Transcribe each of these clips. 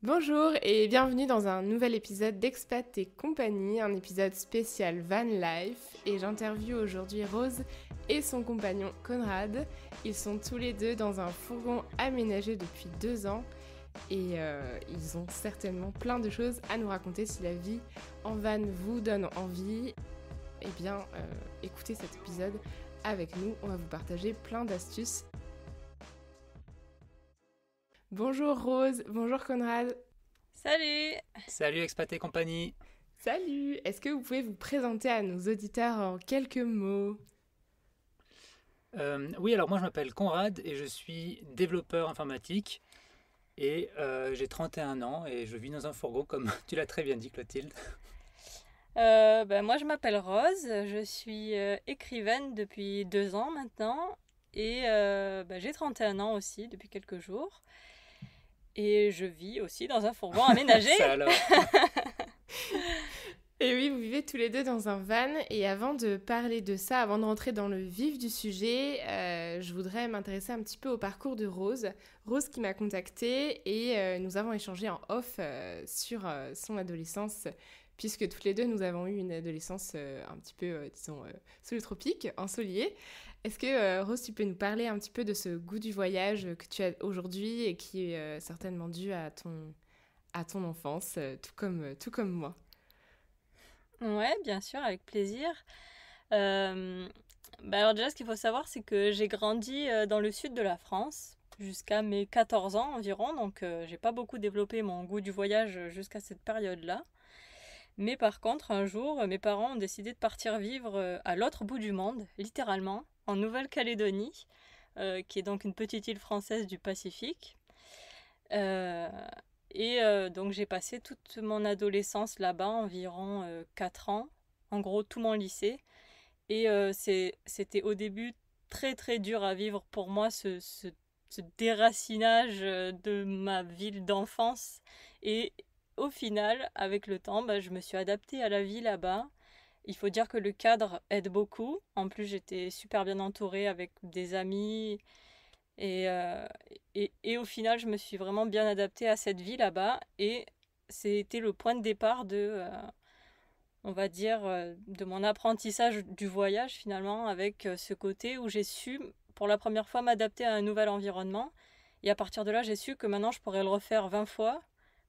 Bonjour et bienvenue dans un nouvel épisode d'Expat et compagnie, un épisode spécial Van Life. Et j'interviewe aujourd'hui Rose et son compagnon Conrad. Ils sont tous les deux dans un fourgon aménagé depuis 2 ans et ils ont certainement plein de choses à nous raconter. Si la vie en van vous donne envie, eh bien écoutez cet épisode avec nous. On va vous partager plein d'astuces. Bonjour Rose, bonjour Conrad. Salut! Salut Expat et compagnie. Salut! Est-ce que vous pouvez vous présenter à nos auditeurs en quelques mots? Oui, alors moi je m'appelle Conrad et je suis développeur informatique et j'ai 31 ans et je vis dans un fourgon comme tu l'as très bien dit Clotilde. Moi je m'appelle Rose, je suis écrivaine depuis 2 ans maintenant et j'ai 31 ans aussi depuis quelques jours et je vis aussi dans un fourgon aménagé. Ça alors. Et oui, vous vivez tous les deux dans un van. Et avant de parler de ça, avant de rentrer dans le vif du sujet, je voudrais m'intéresser un petit peu au parcours de Rose. Rose qui m'a contactée et nous avons échangé en off sur son adolescence, puisque toutes les deux nous avons eu une adolescence un petit peu, disons, sous le tropique, ensoleillée. Est-ce que Rose, tu peux nous parler un petit peu de ce goût du voyage que tu as aujourd'hui et qui est certainement dû à ton enfance, tout comme moi? Ouais, bien sûr, avec plaisir. Euh, alors déjà ce qu'il faut savoir c'est que j'ai grandi dans le sud de la France jusqu'à mes 14 ans environ, donc j'ai pas beaucoup développé mon goût du voyage jusqu'à cette période-là. Mais par contre, un jour, mes parents ont décidé de partir vivre à l'autre bout du monde, littéralement, en Nouvelle-Calédonie, qui est donc une petite île française du Pacifique. Euh, donc j'ai passé toute mon adolescence là-bas, environ 4 ans, en gros tout mon lycée. Et c'était au début très très dur à vivre pour moi, ce déracinage de ma ville d'enfance. Et au final, avec le temps, je me suis adaptée à la vie là-bas. Il faut dire que le cadre aide beaucoup. En plus, j'étais super bien entourée avec des amis. Et, euh, et au final, je me suis vraiment bien adaptée à cette vie là-bas. Et c'était le point de départ on va dire, de mon apprentissage du voyage finalement, avec ce côté où j'ai su pour la première fois m'adapter à un nouvel environnement. Et à partir de là, j'ai su que maintenant je pourrais le refaire 20 fois,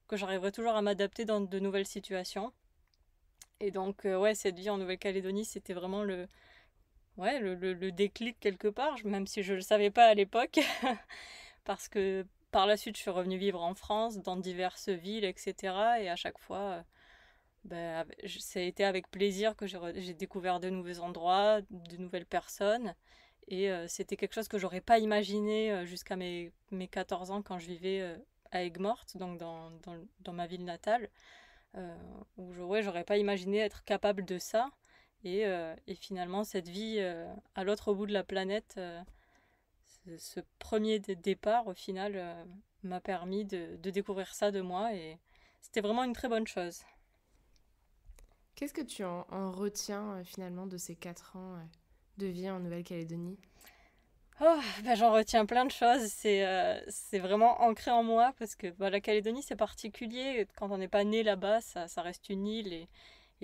que j'arriverai toujours à m'adapter dans de nouvelles situations. Et donc, ouais, cette vie en Nouvelle-Calédonie, c'était vraiment le déclic quelque part, même si je ne le savais pas à l'époque, parce que par la suite, je suis revenue vivre en France, dans diverses villes, etc. Et à chaque fois, ça a été avec plaisir que j'ai découvert de nouveaux endroits, de nouvelles personnes. Et c'était quelque chose que j'aurais pas imaginé jusqu'à mes 14 ans quand je vivais à Aigues-Mortes, donc dans ma ville natale, où ouais, j'aurais pas imaginé être capable de ça. Et finalement, cette vie à l'autre bout de la planète, ce premier départ, au final, m'a permis de découvrir ça de moi. Et c'était vraiment une très bonne chose. Qu'est-ce que tu en retiens finalement de ces 4 ans de vie en Nouvelle-Calédonie? Oh, j'en retiens plein de choses. C'est vraiment ancré en moi parce que la Calédonie, c'est particulier. Quand on n'est pas né là-bas, ça reste une île et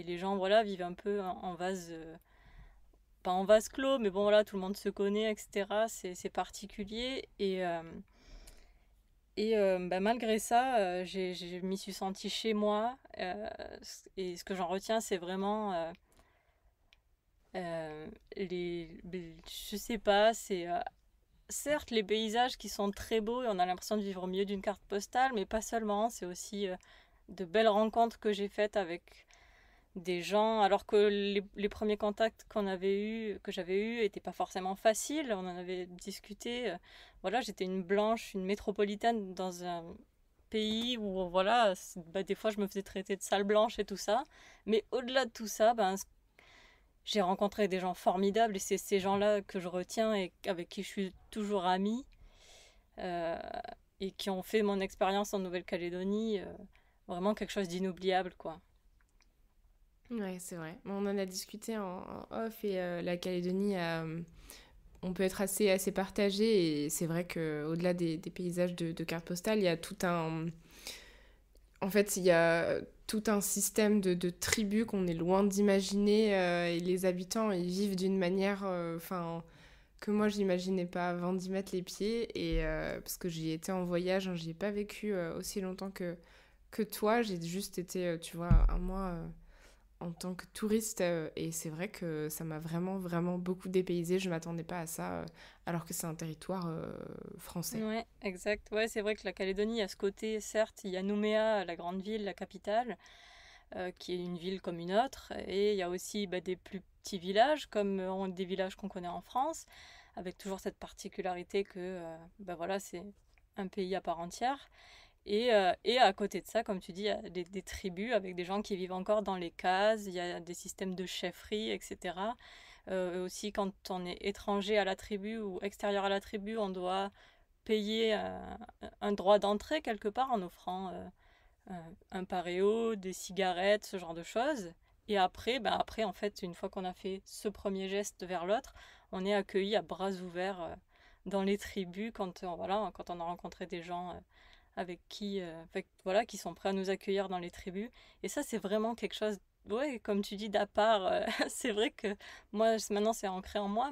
les gens voilà, vivent un peu en vase, pas en vase clos, mais bon, voilà, tout le monde se connaît, etc. C'est particulier. Malgré ça, je m'y suis sentie chez moi. Et ce que j'en retiens, c'est vraiment je sais pas, c'est certes les paysages qui sont très beaux et on a l'impression de vivre au milieu d'une carte postale, mais pas seulement, c'est aussi de belles rencontres que j'ai faites avec des gens, alors que les premiers contacts que j'avais eus n'étaient pas forcément faciles, on en avait discuté. Voilà, j'étais une blanche, une métropolitaine dans un pays où voilà, des fois je me faisais traiter de sale blanche et tout ça, mais au-delà de tout ça, j'ai rencontré des gens formidables et c'est ces gens-là que je retiens et avec qui je suis toujours amie euh, et qui ont fait mon expérience en Nouvelle-Calédonie vraiment quelque chose d'inoubliable, quoi. Ouais, c'est vrai. On en a discuté en off et la Calédonie, on peut être assez partagé et c'est vrai qu'au-delà des paysages de carte postale, il y a En fait, il y a tout un système de tribus qu'on est loin d'imaginer et les habitants, ils vivent d'une manière que moi, j'imaginais pas avant d'y mettre les pieds. Et parce que j'y étais en voyage, hein, j'y ai pas vécu aussi longtemps que toi. J'ai juste été, tu vois, un mois en tant que touriste. Et c'est vrai que ça m'a vraiment, vraiment beaucoup dépaysée. Je m'attendais pas à ça, alors que c'est un territoire français. Ouais, exact. Ouais, c'est vrai que la Calédonie, il y a ce côté, certes, il y a Nouméa, la grande ville, la capitale, qui est une ville comme une autre, et il y a aussi des plus petits villages, comme des villages qu'on connaît en France, avec toujours cette particularité que voilà, c'est un pays à part entière. Et à côté de ça, comme tu dis, il y a des tribus avec des gens qui vivent encore dans les cases, il y a des systèmes de chefferie, etc. Aussi, quand on est étranger à la tribu ou extérieur à la tribu, on doit payer un droit d'entrée quelque part en offrant un paréo, des cigarettes, ce genre de choses. Et après, en fait, une fois qu'on a fait ce premier geste vers l'autre, on est accueilli à bras ouverts dans les tribus quand on a rencontré des gens qui sont prêts à nous accueillir dans les tribus. Et ça, c'est vraiment quelque chose, ouais, comme tu dis, d'à part. C'est vrai que moi, maintenant, c'est ancré en moi,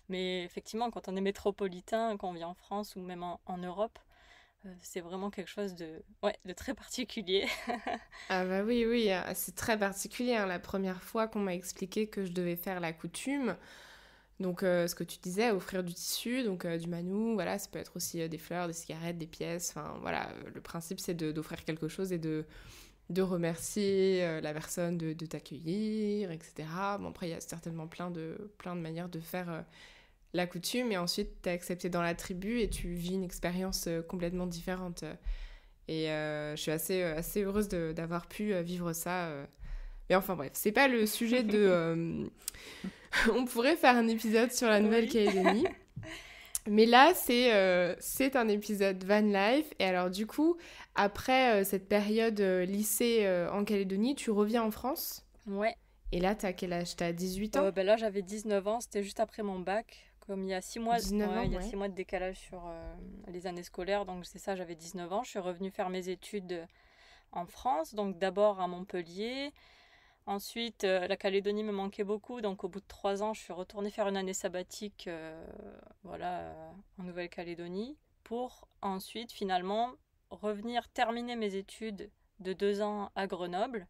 mais effectivement, quand on est métropolitain, quand on vit en France ou même en Europe, c'est vraiment quelque chose de très particulier. Ah bah oui, oui, c'est très particulier, hein. La première fois qu'on m'a expliqué que je devais faire la coutume, donc ce que tu disais, offrir du tissu, donc du manou, voilà, ça peut être aussi des fleurs, des cigarettes, des pièces, enfin voilà, le principe c'est d'offrir quelque chose et de remercier la personne de t'accueillir, etc. Bon après il y a certainement plein de manières de faire la coutume, et ensuite t'es accepté dans la tribu et tu vis une expérience complètement différente. Et je suis assez heureuse d'avoir pu vivre ça. Mais enfin bref, c'est pas le sujet de... On pourrait faire un épisode sur la Nouvelle-Calédonie. Mais là, c'est un épisode van life. Et alors du coup, après cette période lycée en Calédonie, tu reviens en France. Ouais. Et là, t'as quel âge? T'as 18 ans? Là, j'avais 19 ans, c'était juste après mon bac. Comme il y a 6 mois, 19 ans, il y a ouais. 6 mois de décalage sur les années scolaires, donc c'est ça, j'avais 19 ans. Je suis revenue faire mes études en France, donc d'abord à Montpellier. Ensuite, la Calédonie me manquait beaucoup, donc au bout de 3 ans, je suis retournée faire une année sabbatique en Nouvelle-Calédonie, pour ensuite finalement revenir terminer mes études de 2 ans à Grenoble.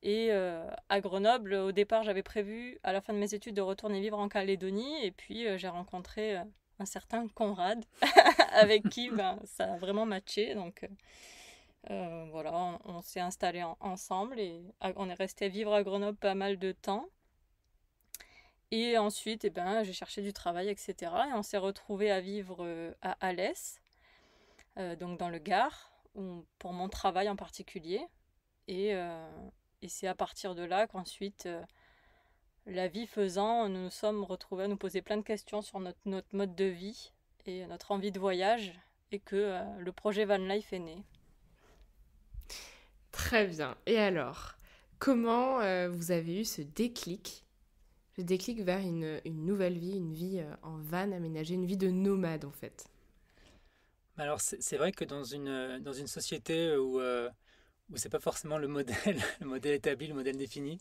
Et à Grenoble, au départ, j'avais prévu à la fin de mes études de retourner vivre en Calédonie, et puis j'ai rencontré un certain Conrad avec qui ça a vraiment matché, donc voilà, on s'est installés ensemble et on est resté vivre à Grenoble pas mal de temps. Et ensuite, j'ai cherché du travail, etc. Et on s'est retrouvés à vivre à Alès, donc dans le Gard, pour mon travail en particulier. Et c'est à partir de là qu'ensuite, la vie faisant, nous nous sommes retrouvés à nous poser plein de questions sur notre mode de vie et notre envie de voyage, et que le projet Van Life est né. Très bien. Et alors, comment vous avez eu ce déclic vers une nouvelle vie, une vie en van aménagée, une vie de nomade en fait? Alors c'est vrai que dans une société où c'est pas forcément le modèle, le modèle établi, le modèle défini,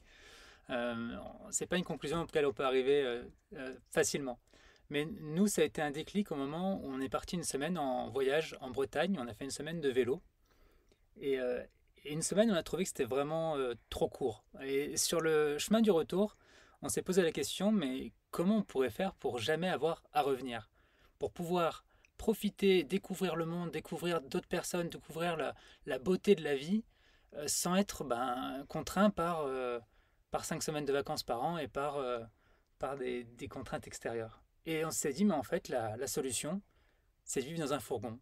c'est pas une conclusion auquel on peut arriver facilement. Mais nous, ça a été un déclic au moment où on est parti une semaine en voyage en Bretagne. On a fait une semaine de vélo. Et une semaine, on a trouvé que c'était vraiment trop court. Et sur le chemin du retour, on s'est posé la question, mais comment on pourrait faire pour jamais avoir à revenir? Pour pouvoir profiter, découvrir le monde, découvrir d'autres personnes, découvrir la beauté de la vie, sans être contraint par 5 semaines de vacances par an et par des contraintes extérieures. Et on s'est dit, mais en fait, la solution, c'est de vivre dans un fourgon.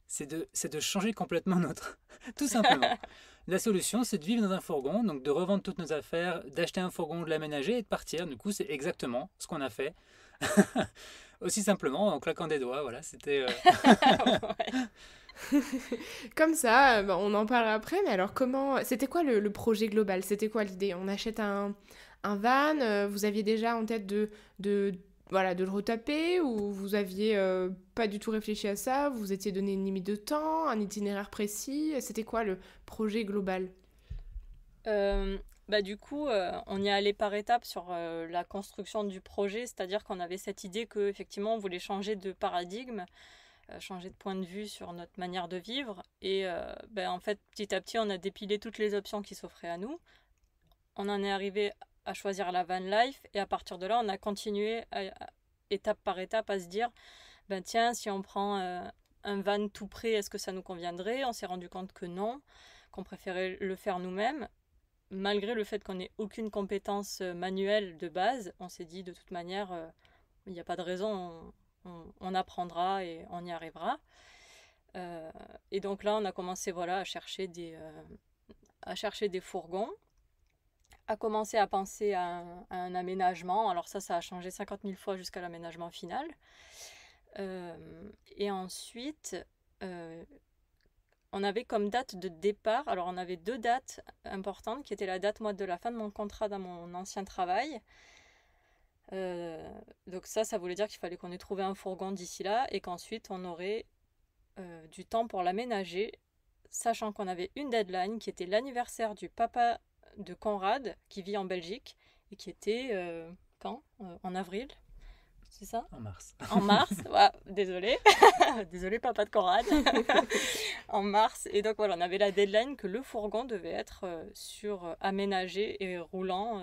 C'est de changer complètement notre... Tout simplement. La solution, c'est de vivre dans un fourgon, donc de revendre toutes nos affaires, d'acheter un fourgon, de l'aménager et de partir. Du coup, c'est exactement ce qu'on a fait. Aussi simplement, en claquant des doigts, voilà, c'était... Comme ça, on en parlera après, mais alors c'était quoi le projet global? C'était quoi l'idée? On achète un van, vous aviez déjà en tête voilà, de le retaper ou vous aviez pas du tout réfléchi à ça, vous vous étiez donné une limite de temps, un itinéraire précis, c'était quoi le projet global? Du coup, on y est allé par étapes sur la construction du projet, c'est-à-dire qu'on avait cette idée qu'effectivement, on voulait changer de paradigme, changer de point de vue sur notre manière de vivre. Et en fait, petit à petit, on a dépilé toutes les options qui s'offraient à nous. On en est arrivé à choisir la van life, et à partir de là, on a continué étape par étape à se dire, tiens, si on prend un van tout prêt, est-ce que ça nous conviendrait? On s'est rendu compte que non, qu'on préférait le faire nous-mêmes. Malgré le fait qu'on n'ait aucune compétence manuelle de base, on s'est dit de toute manière, il n'y a pas de raison, on apprendra et on y arrivera. Et donc là, on a commencé à chercher des fourgons, à commencer à penser à un aménagement. Alors ça a changé 50 000 fois jusqu'à l'aménagement final. Et ensuite, on avait comme date de départ, alors on avait 2 dates importantes, qui étaient la date, moi, de la fin de mon contrat dans mon ancien travail. Donc ça voulait dire qu'il fallait qu'on ait trouvé un fourgon d'ici là, et qu'ensuite on aurait du temps pour l'aménager, sachant qu'on avait une deadline qui était l'anniversaire du papa de Conrad, qui vit en Belgique, et qui était en avril. C'est ça? En mars. En mars, ouais, désolé. Désolé, papa de Conrad. En mars. Et donc voilà, on avait la deadline que le fourgon devait être aménagé et roulant,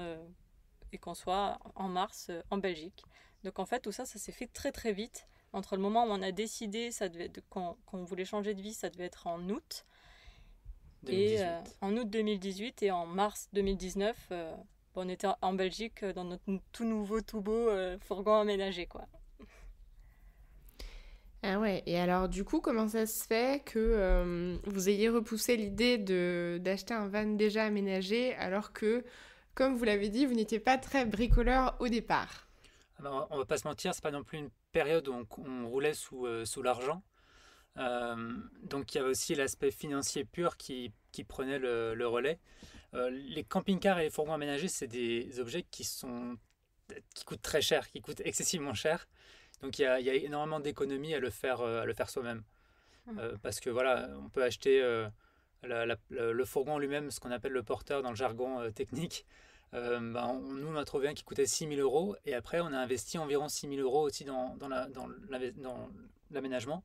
et qu'on soit en mars en Belgique. Donc en fait, tout ça s'est fait très très vite. Entre le moment où on a décidé qu'on voulait changer de vie, ça devait être en août. 2018. Et en août 2018 et en mars 2019, on était en Belgique dans notre tout nouveau, tout beau fourgon aménagé, quoi. Ah ouais, et alors du coup, comment ça se fait que vous ayez repoussé l'idée d'acheter un van déjà aménagé alors que, comme vous l'avez dit, vous n'étiez pas très bricoleur au départ? Alors, on va pas se mentir, c'est pas non plus une période où on roulait sous l'argent. Donc il y avait aussi l'aspect financier pur qui prenait le relais. Les camping-cars et les fourgons aménagés, c'est des objets qui coûtent très cher, qui coûtent excessivement cher. Donc il y a énormément d'économies à le faire soi-même. Parce que voilà, on peut acheter le fourgon lui-même, ce qu'on appelle le porteur dans le jargon technique. Nous, on a trouvé un qui coûtait 6 000 euros, et après on a investi environ 6 000 euros aussi dans l'aménagement.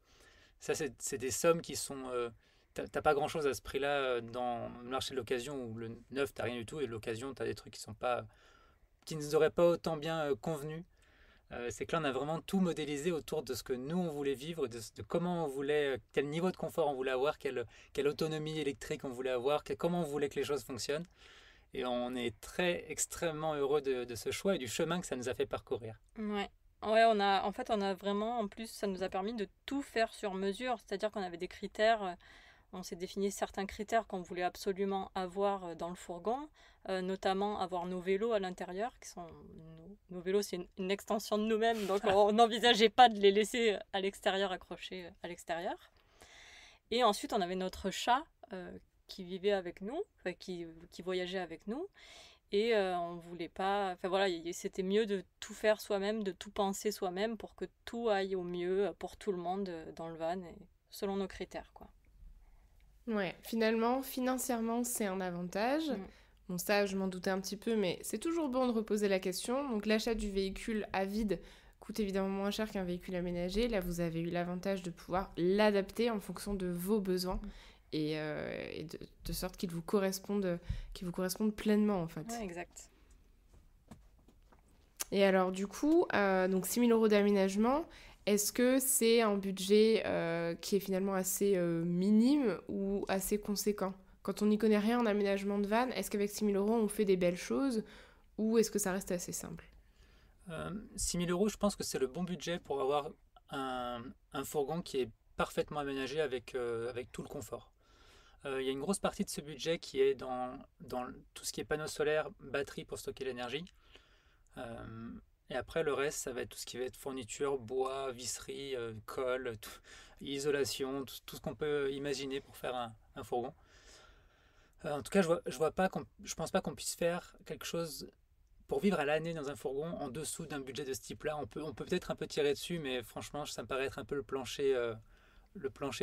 Ça, c'est des sommes qui sont... t'as pas grand-chose à ce prix-là dans le marché de l'occasion, où le neuf, t'as rien du tout, et l'occasion, t'as des trucs qui ne nous auraient pas autant bien convenu. C'est que là, on a vraiment tout modélisé autour de ce que nous, on voulait vivre, de comment on voulait, quel niveau de confort on voulait avoir, quelle autonomie électrique on voulait avoir, comment on voulait que les choses fonctionnent. Et on est extrêmement heureux de ce choix et du chemin que ça nous a fait parcourir. Ouais. Ouais, on a vraiment, en plus, ça nous a permis de tout faire sur mesure, c'est-à-dire qu'on avait des critères, on s'est défini certains critères qu'on voulait absolument avoir dans le fourgon, notamment avoir nos vélos à l'intérieur, qui sont nos vélos, c'est une extension de nous-mêmes, donc on n'envisageait pas de les laisser à l'extérieur, accrochés à l'extérieur. Et ensuite, on avait notre chat qui vivait avec nous, qui voyageait avec nous. Et on voulait pas... Enfin voilà, c'était mieux de tout faire soi-même, de tout penser soi-même pour que tout aille au mieux pour tout le monde dans le van, et selon nos critères, quoi. Ouais, finalement, financièrement, c'est un avantage. Bon, ça, je m'en doutais un petit peu, mais c'est toujours bon de reposer la question. Donc, l'achat du véhicule à vide coûte évidemment moins cher qu'un véhicule aménagé. Là, vous avez eu l'avantage de pouvoir l'adapter en fonction de vos besoins et de sorte qu'il vous corresponde pleinement, en fait. Ouais, exact. Et alors, du coup, donc 6 000 euros d'aménagement, est-ce que c'est un budget qui est finalement assez minime ou assez conséquent? Quand on n'y connaît rien en aménagement de van, est-ce qu'avec 6 000 euros, on fait des belles choses ou est-ce que ça reste assez simple? 6 000 euros, je pense que c'est le bon budget pour avoir un fourgon qui est parfaitement aménagé avec tout le confort. Il y a une grosse partie de ce budget qui est dans tout ce qui est panneaux solaires, batterie pour stocker l'énergie. Et après, le reste, ça va être tout ce qui va être fourniture, bois, visserie, colle, isolation, tout ce qu'on peut imaginer pour faire un fourgon. En tout cas, je pense pas qu'on puisse faire quelque chose pour vivre à l'année dans un fourgon en dessous d'un budget de ce type-là, on peut peut-être un peu tirer dessus, mais franchement, ça me paraît être un peu le plancher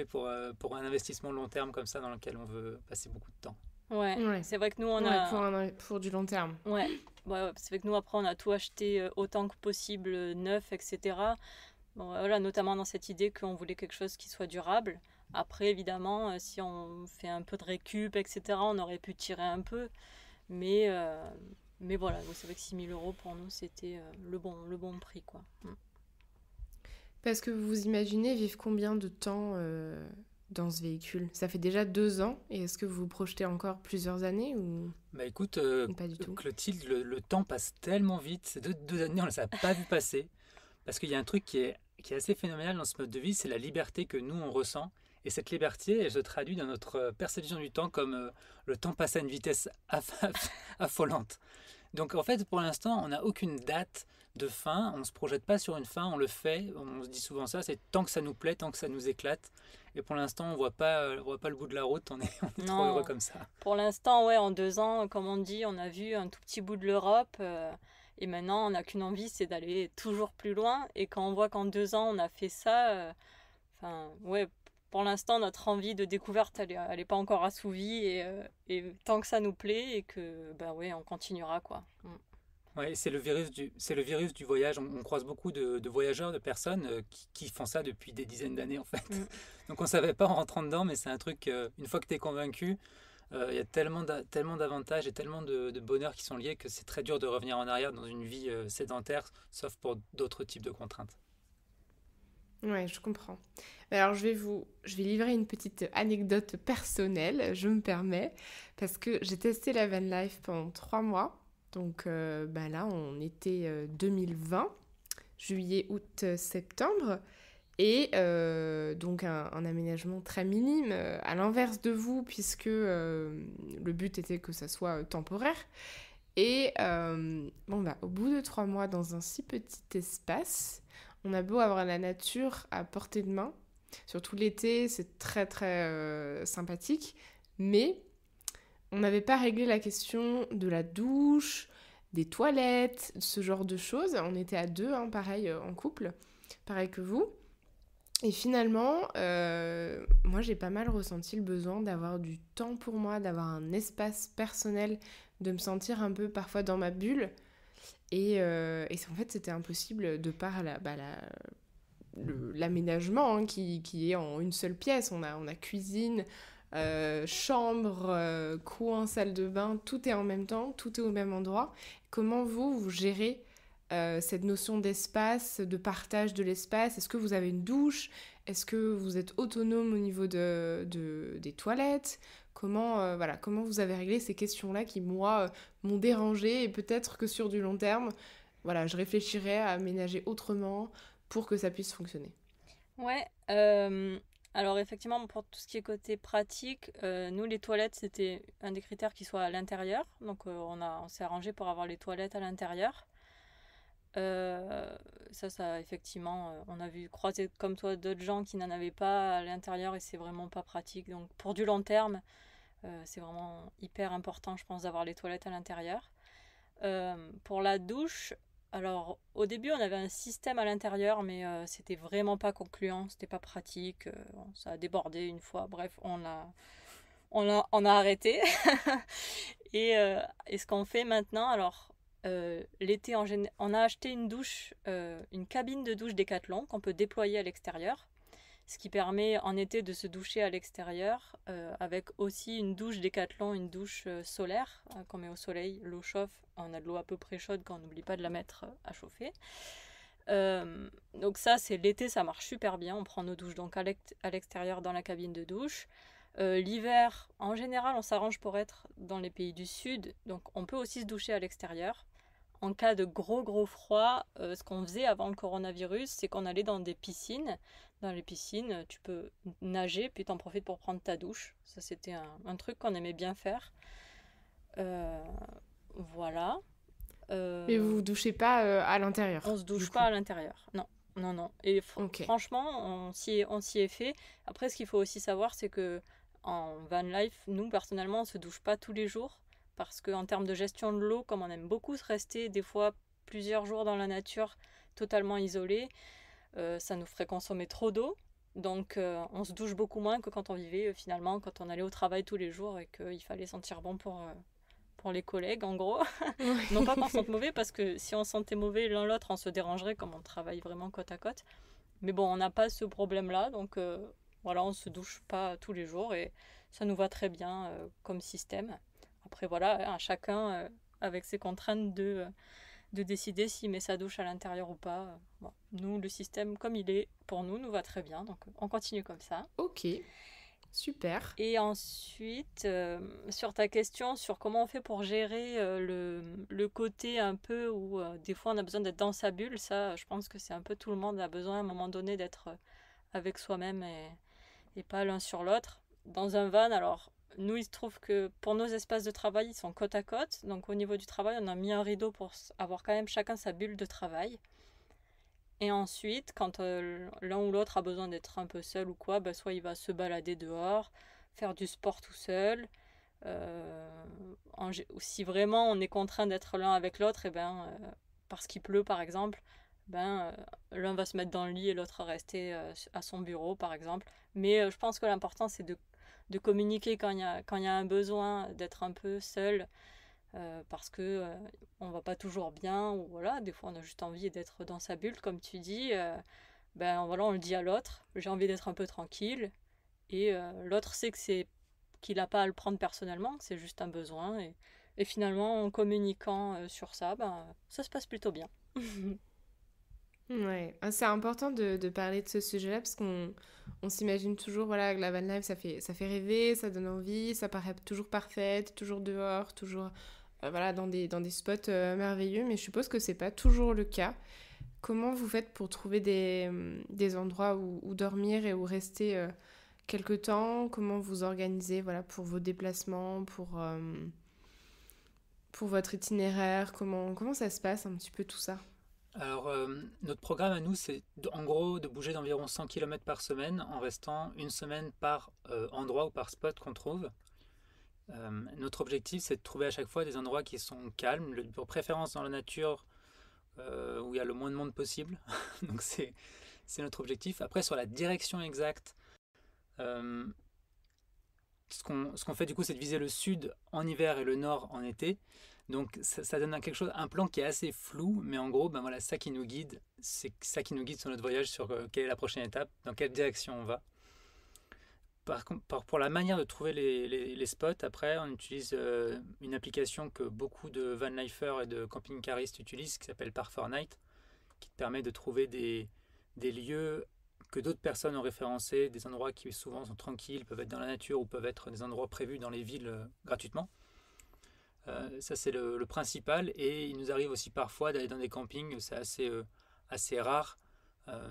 pour un investissement long terme comme ça dans lequel on veut passer beaucoup de temps. Ouais, Ouais. c'est vrai que nous, on Ouais, a... pour du long terme. Ouais, ouais, c'est vrai que nous, après, on a tout acheté autant que possible, neuf, etc. Bon, voilà, notamment dans cette idée qu'on voulait quelque chose qui soit durable. Après, évidemment, si on fait un peu de récup, etc., on aurait pu tirer un peu. Mais, euh, mais voilà, donc c'est vrai que 6 000 € pour nous, c'était le bon prix, quoi. Parce que vous imaginez vivre combien de temps dans ce véhicule? Ça fait déjà 2 ans, et est-ce que vous vous projetez encore plusieurs années ou Bah écoute, pas du tout? Clotilde, le temps passe tellement vite, ces deux années, on ne les a pas vu passer, parce qu'il y a un truc qui est assez phénoménal dans ce mode de vie, c'est la liberté que nous, on ressent. Et cette liberté, elle se traduit dans notre perception du temps comme le temps passe à une vitesse affolante. Donc en fait, pour l'instant, on n'a aucune date de fin, on ne se projette pas sur une fin, on le fait, on se dit souvent ça, c'est tant que ça nous plaît, tant que ça nous éclate. Et pour l'instant, on voit pas le bout de la route, on est trop heureux Non, comme ça. pour l'instant, ouais, en 2 ans, comme on dit, on a vu un tout petit bout de l'Europe. Et maintenant, on n'a qu'une envie, c'est d'aller toujours plus loin. Et quand on voit qu'en 2 ans, on a fait ça, enfin, ouais, pour l'instant, notre envie de découverte, elle est pas encore assouvie. Et tant que ça nous plaît, et que, bah ouais, on continuera, quoi. Ouais, c'est le virus du voyage. On croise beaucoup de voyageurs, de personnes qui font ça depuis des dizaines d'années en fait. Mm. Donc on savait pas en rentrant dedans, mais c'est un truc, une fois que tu es convaincu, il y a tellement d'avantages et tellement de bonheur qui sont liés que c'est très dur de revenir en arrière dans une vie sédentaire, sauf pour d'autres types de contraintes. Ouais, je comprends. Mais alors, je vais livrer une petite anecdote personnelle, je me permets, parce que j'ai testé la van life pendant 3 mois. Donc bah là, on était 2020, juillet, août, septembre. Et donc un aménagement très minime, à l'inverse de vous, puisque le but était que ça soit temporaire. Et bon, bah, au bout de 3 mois, dans un si petit espace, on a beau avoir la nature à portée de main, surtout l'été, c'est très très sympathique, mais on n'avait pas réglé la question de la douche, des toilettes, ce genre de choses. On était à deux, hein, pareil, en couple, pareil que vous. Et finalement, moi j'ai pas mal ressenti le besoin d'avoir du temps pour moi, d'avoir un espace personnel, de me sentir un peu parfois dans ma bulle. Et en fait, c'était impossible de par l'aménagement, hein, qui est en une seule pièce. On a cuisine, chambre, coin, salle de bain, tout est en même temps, tout est au même endroit. Comment vous gérez cette notion d'espace, de partage de l'espace? Est-ce que vous avez une douche? Est-ce que vous êtes autonome au niveau des toilettes? Comment vous avez réglé ces questions-là qui, moi, m'ont dérangée, et peut-être que sur du long terme, voilà, je réfléchirais à aménager autrement pour que ça puisse fonctionner. Ouais, alors effectivement, pour tout ce qui est côté pratique, nous, les toilettes, c'était un des critères qui soit à l'intérieur. Donc, on s'est arrangé pour avoir les toilettes à l'intérieur. Euh, ça, effectivement, on a vu croiser comme toi d'autres gens qui n'en avaient pas à l'intérieur et c'est vraiment pas pratique. Donc, pour du long terme, c'est vraiment hyper important, je pense, d'avoir les toilettes à l'intérieur. Pour la douche, alors au début, on avait un système à l'intérieur, mais c'était vraiment pas concluant, c'était pas pratique. Ça a débordé une fois. Bref, on a arrêté. Et ce qu'on fait maintenant, alors l'été on a acheté une douche, une cabine de douche Décathlon qu'on peut déployer à l'extérieur, ce qui permet en été de se doucher à l'extérieur, avec aussi une douche Décathlon, une douche solaire qu'on met au soleil, l'eau chauffe, on a de l'eau à peu près chaude quand on n'oublie pas de la mettre à chauffer. Donc ça, c'est l'été, ça marche super bien, on prend nos douches donc à l'extérieur dans la cabine de douche. L'hiver, en général, on s'arrange pour être dans les pays du sud, donc on peut aussi se doucher à l'extérieur. En cas de gros froid, ce qu'on faisait avant le coronavirus, c'est qu'on allait dans des piscines. Dans les piscines, tu peux nager, puis t'en profites pour prendre ta douche. Ça, c'était un truc qu'on aimait bien faire. Euh, voilà. Mais Euh, vous vous douchez pas à on l'intérieur, se du douche pas coup. à l'intérieur. Non, non, non. Et Ok. franchement, on s'y est fait. Après, ce qu'il faut aussi savoir, c'est que en van life, nous, personnellement, on se douche pas tous les jours parce qu'en termes de gestion de l'eau, comme on aime beaucoup rester des fois plusieurs jours dans la nature totalement isolés, ça nous ferait consommer trop d'eau. Donc on se douche beaucoup moins que quand on vivait finalement, quand on allait au travail tous les jours et qu'il fallait sentir bon pour les collègues en gros. Non pas qu'on sente mauvais, parce que si on sentait mauvais l'un l'autre, on se dérangerait comme on travaille vraiment côte à côte. Mais bon, on n'a pas ce problème-là, donc voilà, on se douche pas tous les jours et ça nous va très bien comme système. Après voilà, chacun avec ses contraintes de décider s'il met sa douche à l'intérieur ou pas. Bon, nous, le système comme il est, pour nous, nous va très bien, donc on continue comme ça. Ok, super. Et ensuite, sur ta question sur comment on fait pour gérer le côté un peu où des fois on a besoin d'être dans sa bulle, ça, je pense que c'est un peu tout le monde a besoin à un moment donné d'être avec soi-même et pas l'un sur l'autre. Dans un van, alors nous, il se trouve que pour nos espaces de travail, ils sont côte à côte. Donc au niveau du travail, on a mis un rideau pour avoir quand même chacun sa bulle de travail. Et ensuite, quand l'un ou l'autre a besoin d'être un peu seul ou quoi, bah, soit il va se balader dehors, faire du sport tout seul. Si vraiment on est contraint d'être l'un avec l'autre, et ben, parce qu'il pleut par exemple, ben, l'un va se mettre dans le lit et l'autre rester à son bureau par exemple. Mais je pense que l'important c'est de communiquer quand il y a un besoin d'être un peu seul, parce que on va pas toujours bien, ou voilà, des fois on a juste envie d'être dans sa bulle comme tu dis. Ben voilà, on le dit à l'autre, j'ai envie d'être un peu tranquille, et l'autre sait qu'il n'a pas à le prendre personnellement, que c'est juste un besoin, et finalement en communiquant sur ça, ben ça se passe plutôt bien. Ouais, c'est important de parler de ce sujet-là parce qu'on s'imagine toujours voilà, que la van life, ça fait rêver, ça donne envie, ça paraît toujours parfaite, toujours dehors, toujours voilà, dans des spots merveilleux, mais je suppose que c'est pas toujours le cas. Comment vous faites pour trouver des endroits où dormir et où rester quelque temps? Comment vous organisez voilà, pour vos déplacements, pour votre itinéraire? Comment ça se passe un petit peu tout ça? Alors, notre programme à nous, c'est en gros de bouger d'environ 100 km par semaine en restant une semaine par endroit ou par spot qu'on trouve. Notre objectif, c'est de trouver à chaque fois des endroits qui sont calmes, de préférence dans la nature, où il y a le moins de monde possible. Donc c'est notre objectif. Après, sur la direction exacte, euh, ce qu'on fait du coup, c'est de viser le sud en hiver et le nord en été. Donc ça donne quelque chose, un plan qui est assez flou, mais en gros, ben voilà, ça qui nous guide, c'est ça qui nous guide sur notre voyage, sur quelle est la prochaine étape, dans quelle direction on va. Pour la manière de trouver les spots, après, on utilise une application que beaucoup de vanlifers et de camping-caristes utilisent, qui s'appelle Park4Night, qui te permet de trouver des lieux que d'autres personnes ont référencés, des endroits qui souvent sont tranquilles, peuvent être dans la nature ou peuvent être des endroits prévus dans les villes gratuitement. Ça c'est le principal, et il nous arrive aussi parfois d'aller dans des campings, c'est assez rare,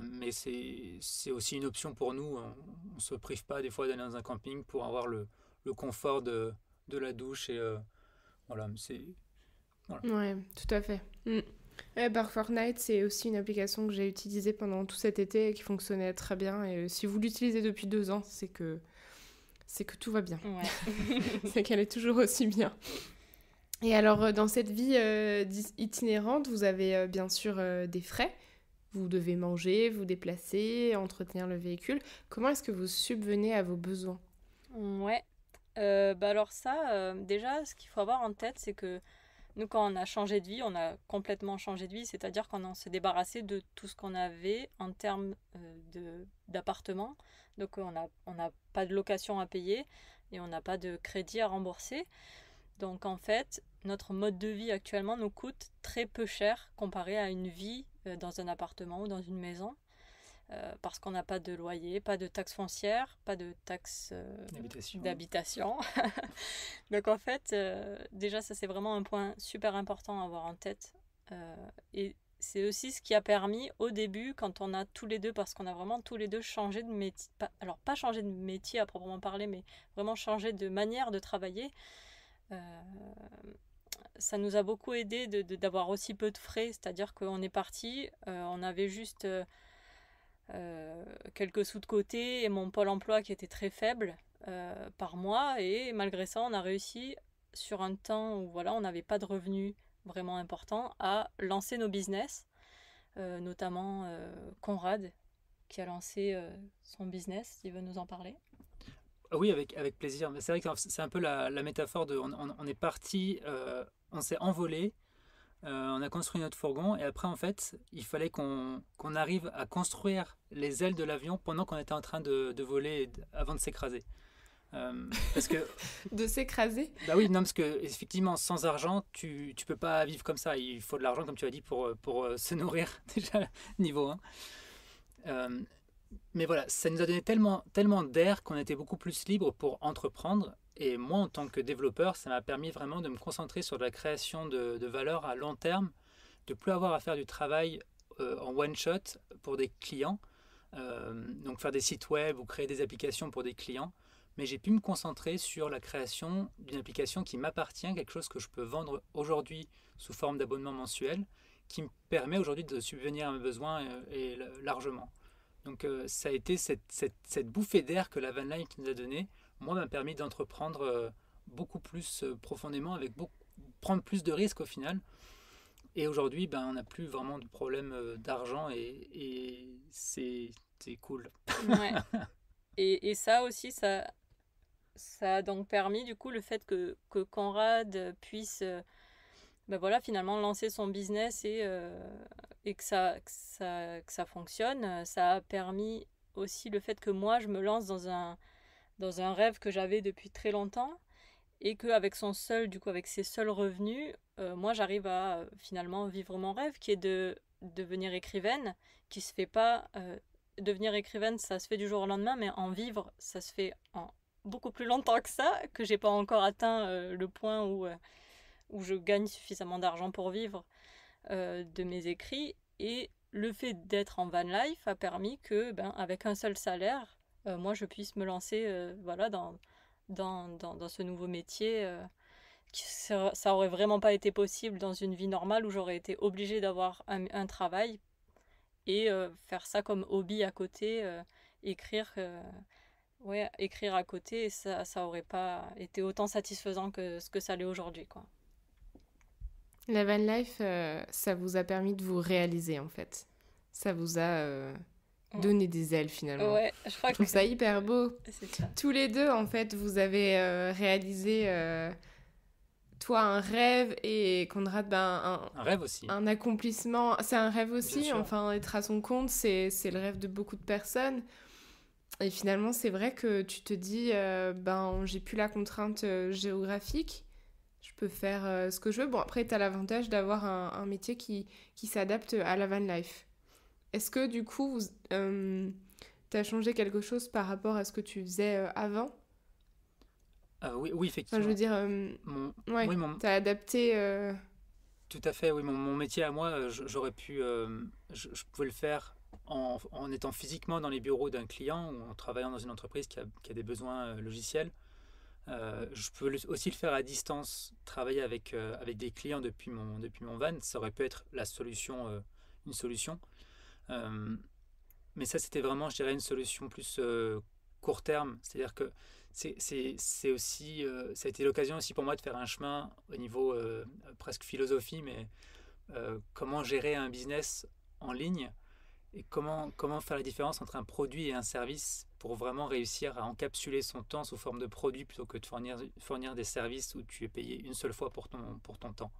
mais c'est aussi une option pour nous. On ne se prive pas des fois d'aller dans un camping pour avoir le confort de la douche, et voilà, voilà. Ouais, tout à fait. Ouais, Park4Night, c'est aussi une application que j'ai utilisée pendant tout cet été et qui fonctionnait très bien. Et si vous l'utilisez depuis 2 ans, c'est que tout va bien. Ouais. C'est qu'elle est toujours aussi bien. Et alors, dans cette vie itinérante, vous avez bien sûr des frais. Vous devez manger, vous déplacer, entretenir le véhicule. Comment est-ce que vous subvenez à vos besoins? Ouais. Bah alors ça, déjà, ce qu'il faut avoir en tête, c'est que nous, quand on a changé de vie, on a complètement changé de vie, c'est-à-dire qu'on s'est débarrassé de tout ce qu'on avait en termes d'appartement. Donc on n'a pas de location à payer et on n'a pas de crédit à rembourser. Donc en fait, notre mode de vie actuellement nous coûte très peu cher comparé à une vie dans un appartement ou dans une maison. Parce qu'on n'a pas de loyer, pas de taxes foncières, pas de taxes d'habitation. Donc en fait, déjà ça c'est vraiment un point super important à avoir en tête. Et c'est aussi ce qui a permis au début, quand on a tous les deux, parce qu'on a vraiment tous les deux changé de métier, alors pas changé de métier à proprement parler, mais vraiment changé de manière de travailler. Ça nous a beaucoup aidé d'avoir aussi peu de frais, c'est-à-dire qu'on est parti, on avait juste quelques sous de côté et mon pôle emploi qui était très faible par mois, et malgré ça on a réussi sur un temps où voilà, on n'avait pas de revenus vraiment importants, à lancer nos business, notamment Conrad, qui a lancé son business, il veut nous en parler. Oui, avec plaisir. Mais c'est vrai que c'est un peu la métaphore de on est parti, on s'est envolé, on a construit notre fourgon et après en fait il fallait qu'on arrive à construire les ailes de l'avion pendant qu'on était en train de voler avant de s'écraser. Parce que De s'écraser? bah oui, non, parce que effectivement sans argent tu peux pas vivre comme ça. Il faut de l'argent comme tu as dit pour se nourrir déjà niveau 1. Mais voilà, ça nous a donné tellement d'air qu'on était beaucoup plus libre pour entreprendre. Et moi, en tant que développeur, ça m'a permis vraiment de me concentrer sur de la création de valeur à long terme, de plus avoir à faire du travail en one shot pour des clients, donc faire des sites web ou créer des applications pour des clients. Mais j'ai pu me concentrer sur la création d'une application qui m'appartient, quelque chose que je peux vendre aujourd'hui sous forme d'abonnement mensuel, qui me permet aujourd'hui de subvenir à mes besoins et largement. Donc ça a été cette bouffée d'air que la van life nous a donnée, moi, m'a permis d'entreprendre beaucoup plus profondément, prendre plus de risques au final. Et aujourd'hui, ben, on n'a plus vraiment de problème d'argent et c'est cool. Ouais. Et ça aussi, ça a donc permis du coup le fait que Conrad puisse ben voilà, finalement lancer son business et que ça fonctionne. Ça a permis aussi le fait que moi je me lance dans un rêve que j'avais depuis très longtemps et qu'avec avec ses seuls revenus, moi j'arrive à finalement vivre mon rêve qui est de devenir écrivaine, qui se fait pas devenir écrivaine, ça se fait du jour au lendemain, mais en vivre, ça se fait en beaucoup plus longtemps que ça, que j'ai pas encore atteint le point où je gagne suffisamment d'argent pour vivre de mes écrits. Et le fait d'être en van life a permis que, ben, avec un seul salaire, moi je puisse me lancer voilà, dans ce nouveau métier. Ça aurait vraiment pas été possible dans une vie normale où j'aurais été obligée d'avoir un travail et faire ça comme hobby à côté, écrire, écrire à côté, et ça aurait pas été autant satisfaisant que ce que ça l'est aujourd'hui, quoi. La van life, ça vous a permis de vous réaliser en fait. Ça vous a donné des ailes finalement. Ouais, je crois Je trouve ça hyper beau. c'est ça. Tous les deux, en fait, vous avez réalisé, toi, un rêve et Conrad, ben, Un rêve aussi. un accomplissement. C'est un rêve Bien aussi, sûr. enfin, être à son compte, c'est le rêve de beaucoup de personnes. Et finalement, c'est vrai que tu te dis, ben, j'ai plus la contrainte géographique, je peux faire ce que je veux. Bon, après, tu as l'avantage d'avoir un métier qui s'adapte à la van life. Est-ce que, du coup, t'as changé quelque chose par rapport à ce que tu faisais avant? Oui, Enfin, effectivement. je veux dire, ouais, Oui, t'as adapté. tout à fait, oui, mon métier à moi, j'aurais pu, je pouvais le faire en étant physiquement dans les bureaux d'un client ou en travaillant dans une entreprise qui a des besoins logiciels. Je peux aussi le faire à distance, travailler avec des clients depuis mon van. Ça aurait pu être une solution. Euh, mais ça, c'était vraiment, je dirais, une solution plus court terme. C'est-à-dire que c'est aussi, ça a été l'occasion aussi pour moi de faire un chemin au niveau presque philosophie, mais comment gérer un business en ligne et comment faire la différence entre un produit et un service pour vraiment réussir à encapsuler son temps sous forme de produit plutôt que de fournir des services où tu es payé une seule fois pour ton temps.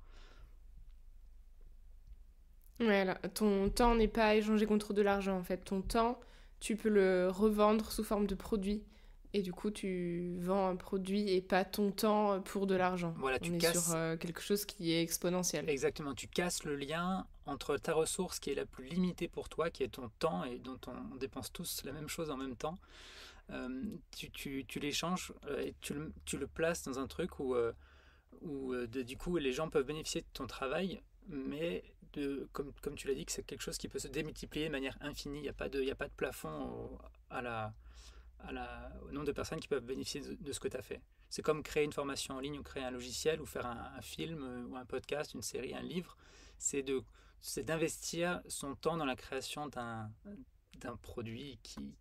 Ouais, là, ton temps n'est pas échangé contre de l'argent en fait. Ton temps, tu peux le revendre sous forme de produit. Et du coup, tu vends un produit et pas ton temps pour de l'argent. Voilà, On est sur quelque chose qui est exponentiel. exactement, tu casses le lien entre ta ressource qui est la plus limitée pour toi, qui est ton temps et dont on dépense tous la même chose en même temps. Tu l'échanges et tu le places dans un truc où du coup les gens peuvent bénéficier de ton travail, mais comme tu l'as dit, que c'est quelque chose qui peut se démultiplier de manière infinie. Il y a pas de plafond au nombre de personnes qui peuvent bénéficier de ce que tu as fait. C'est comme créer une formation en ligne ou créer un logiciel ou faire un film ou un podcast, une série, un livre. C'est d'investir son temps dans la création d'un produit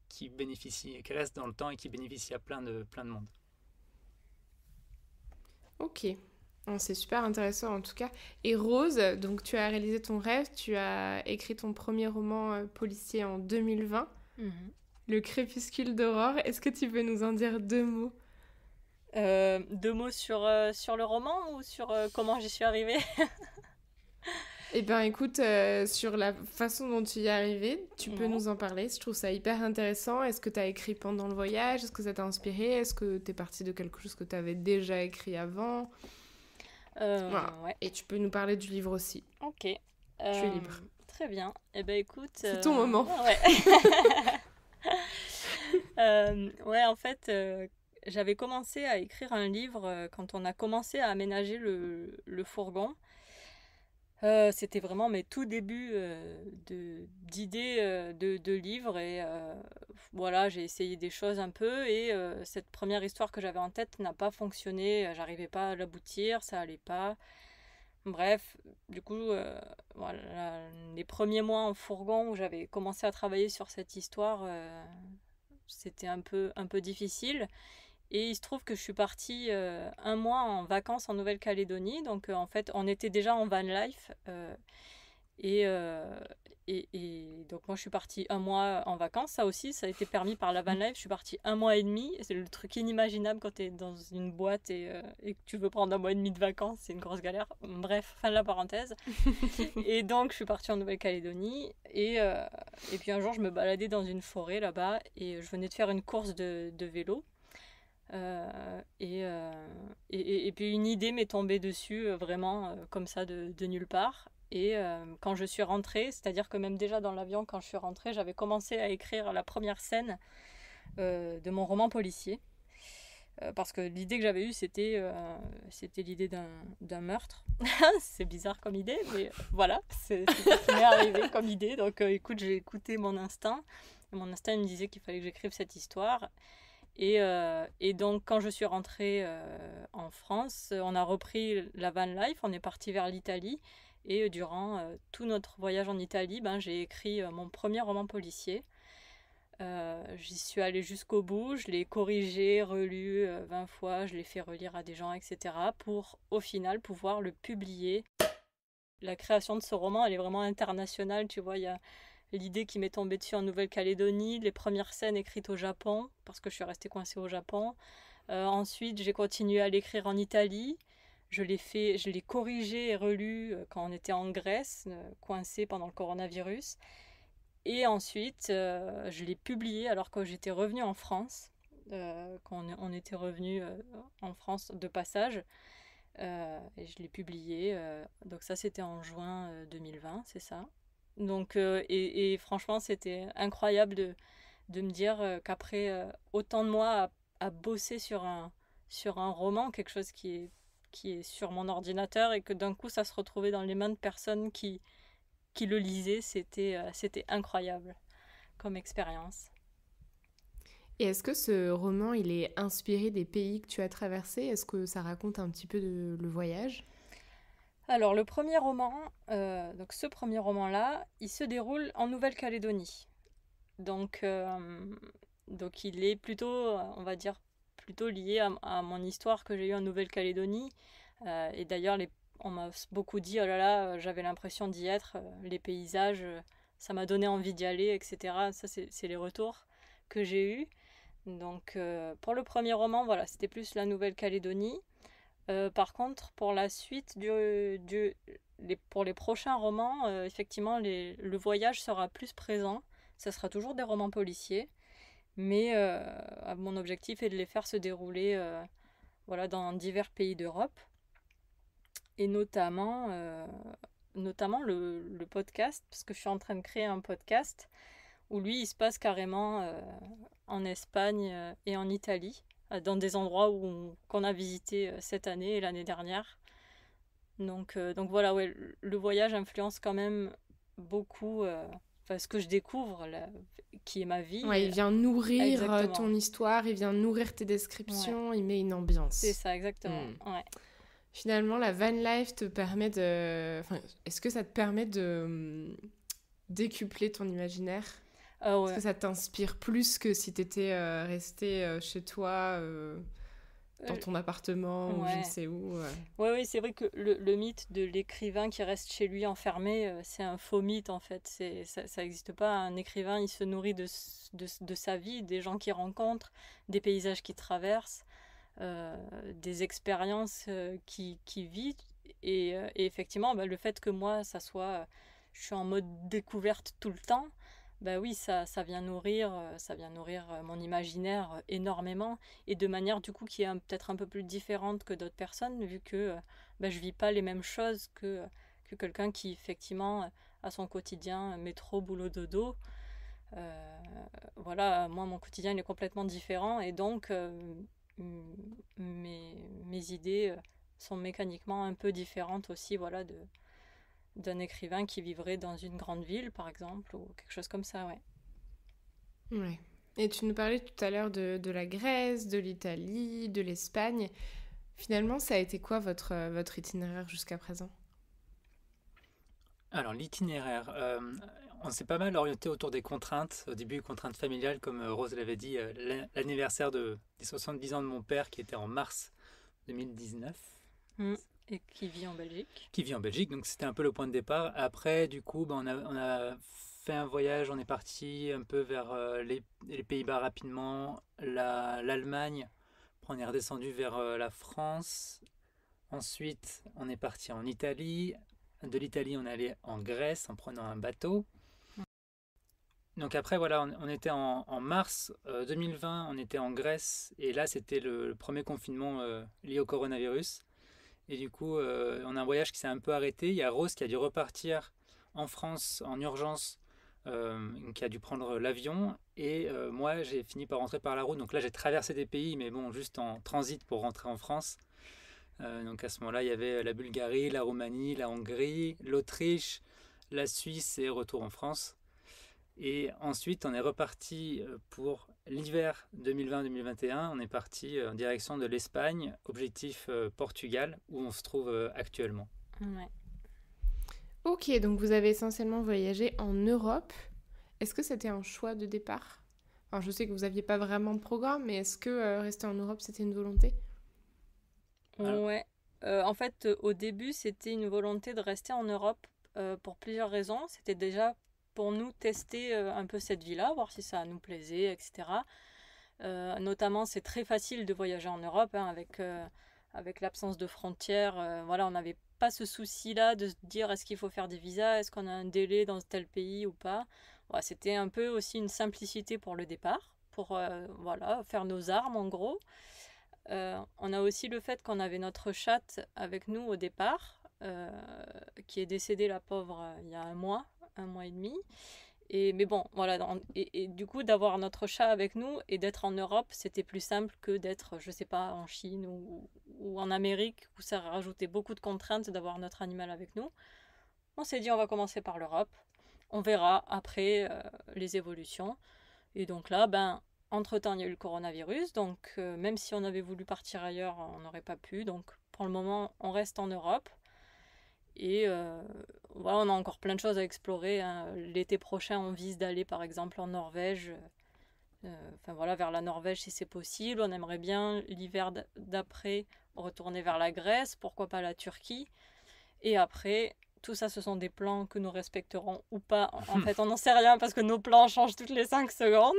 qui bénéficie, qui reste dans le temps et qui bénéficie à plein de monde. Ok, C'est super intéressant en tout cas. Et Rose, donc tu as réalisé ton rêve, tu as écrit ton premier roman policier en 2020, Le Crépuscule d'Aurore. Est-ce que tu peux nous en dire 2 mots? 2 mots sur le roman ou sur comment j'y suis arrivée? Eh bien écoute, sur la façon dont tu y es arrivée, tu peux nous en parler. Je trouve ça hyper intéressant. Est-ce que tu as écrit pendant le voyage? Est-ce que ça t'a inspiré? Est-ce que tu es partie de quelque chose que tu avais déjà écrit avant? Voilà. Ouais. Et tu peux nous parler du livre aussi. Ok. Je suis libre. Très bien. Eh ben écoute... C'est ton moment. Ouais. Ouais, en fait, j'avais commencé à écrire un livre quand on a commencé à aménager le fourgon. C'était vraiment mes tout débuts d'idées de livres et voilà, j'ai essayé des choses un peu et cette première histoire que j'avais en tête n'a pas fonctionné, j'arrivais pas à l'aboutir, ça allait pas. Bref, du coup, voilà, les premiers mois en fourgon où j'avais commencé à travailler sur cette histoire, c'était un peu difficile. Et il se trouve que je suis partie 1 mois en vacances en Nouvelle-Calédonie. Donc en fait, on était déjà en van life. Et donc moi, je suis partie 1 mois en vacances. Ça aussi, ça a été permis par la van life. Je suis partie 1 mois et demi. C'est le truc inimaginable quand tu es dans une boîte et que tu veux prendre 1 mois et demi de vacances. C'est une grosse galère. Bref, fin de la parenthèse. Et donc, je suis partie en Nouvelle-Calédonie. Et puis un jour, je me baladais dans une forêt là-bas. Et je venais de faire une course de vélo. Et puis une idée m'est tombée dessus vraiment comme ça de nulle part et quand je suis rentrée, c'est-à-dire que même déjà dans l'avion quand je suis rentrée, j'avais commencé à écrire la première scène de mon roman policier parce que l'idée que j'avais eue c'était l'idée d'un meurtre. C'est bizarre comme idée mais voilà, c'est ce qui m'est arrivé comme idée. Donc écoute, j'ai écouté mon instinct me disait qu'il fallait que j'écrive cette histoire. Et donc, quand je suis rentrée en France, on a repris la van life, on est parti vers l'Italie. Et durant tout notre voyage en Italie, j'ai écrit mon premier roman policier. J'y suis allée jusqu'au bout, je l'ai corrigé, relu 20 fois, je l'ai fait relire à des gens, etc. pour, au final, pouvoir le publier. La création de ce roman, elle est vraiment internationale, tu vois, il y a l'idée qui m'est tombée dessus en Nouvelle-Calédonie, les premières scènes écrites au Japon, parce que je suis restée coincée au Japon. Ensuite, j'ai continué à l'écrire en Italie. Je l'ai corrigé et relu quand on était en Grèce, coincé pendant le coronavirus. Et ensuite, je l'ai publié alors que j'étais revenue en France, quand on était revenu en France de passage. Et je l'ai publié. Donc ça, c'était en juin 2020, c'est ça. Donc, et franchement, c'était incroyable de me dire qu'après autant de mois à bosser sur un roman, quelque chose qui est sur mon ordinateur, et que d'un coup, ça se retrouvait dans les mains de personnes qui le lisaient, c'était incroyable comme expérience. Et est-ce que ce roman, il est inspiré des pays que tu as traversés? Est-ce que ça raconte un petit peu le voyage? Alors, le premier roman, donc ce premier roman-là, il se déroule en Nouvelle-Calédonie. Donc il est plutôt, on va dire, plutôt lié à mon histoire que j'ai eue en Nouvelle-Calédonie. Et d'ailleurs, on m'a beaucoup dit, oh là là, j'avais l'impression d'y être, les paysages, ça m'a donné envie d'y aller, etc. Ça, c'est les retours que j'ai eus. Donc, pour le premier roman, voilà, c'était plus la Nouvelle-Calédonie. Par contre, pour la suite, pour les prochains romans, effectivement, le voyage sera plus présent. Ça sera toujours des romans policiers, mais mon objectif est de les faire se dérouler voilà, dans divers pays d'Europe. Et notamment le podcast, parce que je suis en train de créer un podcast où lui, il se passe carrément en Espagne et en Italie, dans des endroits qu'on a visités cette année et l'année dernière. Donc voilà, ouais, le voyage influence quand même beaucoup ce que je découvre, qui est ma vie. Ouais, il vient nourrir Exactement. ton histoire, il vient nourrir tes descriptions, ouais. Il met une ambiance. C'est ça, exactement. Ouais. Finalement, la van life te permet de... Enfin, est-ce que ça te permet de décupler ton imaginaire? Ouais. Est-ce que ça t'inspire plus que si t'étais resté chez toi dans ton appartement ou je ne Ouais. sais où. Oui, c'est vrai que le mythe de l'écrivain qui reste chez lui enfermé, c'est un faux mythe en fait. Ça n'existe pas. Un écrivain, il se nourrit de sa vie, des gens qu'il rencontre, des paysages qu'il traverse, des expériences qu'il vit. Et effectivement, bah, le fait que moi, je suis en mode découverte tout le temps, bah oui, ça vient nourrir mon imaginaire énormément et de manière du coup qui est peut-être un peu plus différente que d'autres personnes vu que bah, je vis pas les mêmes choses que quelqu'un qui effectivement a son quotidien métro, boulot, dodo. Euh, voilà, moi mon quotidien il est complètement différent et donc mes idées sont mécaniquement un peu différentes aussi voilà, d'un écrivain qui vivrait dans une grande ville par exemple ou quelque chose comme ça, ouais. Ouais. Et tu nous parlais tout à l'heure de la Grèce, de l'Italie, de l'Espagne. Finalement, ça a été quoi votre itinéraire jusqu'à présent? Alors l'itinéraire, on s'est pas mal orienté autour des contraintes. Au début, contraintes familiales, comme Rose l'avait dit, l'anniversaire des 70 ans de mon père qui était en mars 2019, Mm. Et qui vit en Belgique. qui vit en Belgique, donc c'était un peu le point de départ. Après, du coup, on a fait un voyage, on est parti un peu vers les Pays-Bas rapidement, l'Allemagne, après on est redescendu vers la France, ensuite on est parti en Italie, de l'Italie on est allé en Grèce en prenant un bateau. Donc après voilà, on était en mars 2020, on était en Grèce et là c'était le premier confinement lié au coronavirus. Et du coup, on a un voyage qui s'est un peu arrêté. Il y a Rose qui a dû repartir en France en urgence, qui a dû prendre l'avion. Et moi, j'ai fini par rentrer par la route. Donc là, j'ai traversé des pays, mais bon, juste en transit pour rentrer en France. Donc à ce moment-là, il y avait la Bulgarie, la Roumanie, la Hongrie, l'Autriche, la Suisse et retour en France. Et ensuite, on est reparti pour l'hiver 2020-2021. On est parti en direction de l'Espagne, objectif Portugal, où on se trouve actuellement. Ouais. Ok, donc vous avez essentiellement voyagé en Europe. Est-ce que c'était un choix de départ? Alors, je sais que vous n'aviez pas vraiment de programme, mais est-ce que rester en Europe, c'était une volonté? Alors, Ouais. En fait, au début, c'était une volonté de rester en Europe pour plusieurs raisons. C'était déjà pour nous tester un peu cette vie-là, voir si ça nous plaisait, etc. Notamment, c'est très facile de voyager en Europe hein, avec l'absence de frontières. Voilà, on n'avait pas ce souci-là de se dire est-ce qu'il faut faire des visas, est-ce qu'on a un délai dans tel pays ou pas. Voilà, c'était un peu aussi une simplicité pour le départ, pour voilà, faire nos armes en gros. On a aussi le fait qu'on avait notre chatte avec nous au départ, qui est décédée la pauvre il y a un mois et demi. Mais bon, voilà, et du coup, d'avoir notre chat avec nous et d'être en Europe, c'était plus simple que d'être, je sais pas, en Chine ou en Amérique, où ça rajoutait beaucoup de contraintes d'avoir notre animal avec nous. On s'est dit, on va commencer par l'Europe. On verra après les évolutions. Et donc là, ben, entre-temps, il y a eu le coronavirus. Donc, même si on avait voulu partir ailleurs, on n'aurait pas pu. Donc, pour le moment, on reste en Europe. Et voilà, on a encore plein de choses à explorer, hein. L'été prochain, on vise d'aller par exemple en Norvège. Enfin voilà, vers la Norvège si c'est possible. On aimerait bien l'hiver d'après retourner vers la Grèce, pourquoi pas la Turquie. Et après, tout ça, ce sont des plans que nous respecterons ou pas. En fait, on n'en sait rien parce que nos plans changent toutes les 5 secondes.